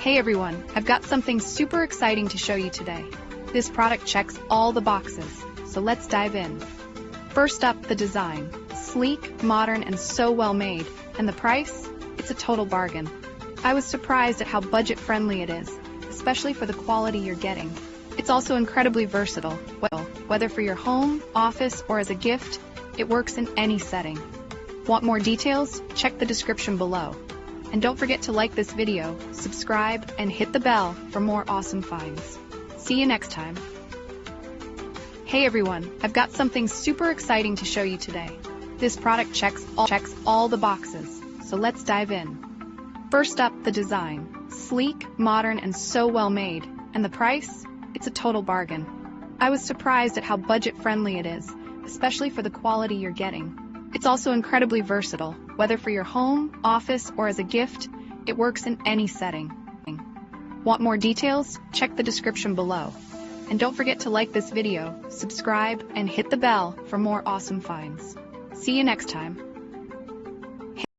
Hey everyone, I've got something super exciting to show you today. This product checks all the boxes, so let's dive in. First up, the design. Sleek, modern, and so well made. And the price? It's a total bargain. I was surprised at how budget-friendly it is, especially for the quality you're getting. It's also incredibly versatile. Well, whether for your home, office, or as a gift, it works in any setting. Want more details? Check the description below. And don't forget to like this video, subscribe, and hit the bell for more awesome finds. See you next time. Hey everyone, I've got something super exciting to show you today. This product checks all the boxes, so let's dive in. First up, the design. Sleek, modern, and so well made. And the price? It's a total bargain. I was surprised at how budget-friendly it is, especially for the quality you're getting. It's also incredibly versatile. Whether for your home, office, or as a gift, it works in any setting. Want more details? Check the description below. And don't forget to like this video, subscribe, and hit the bell for more awesome finds. See you next time.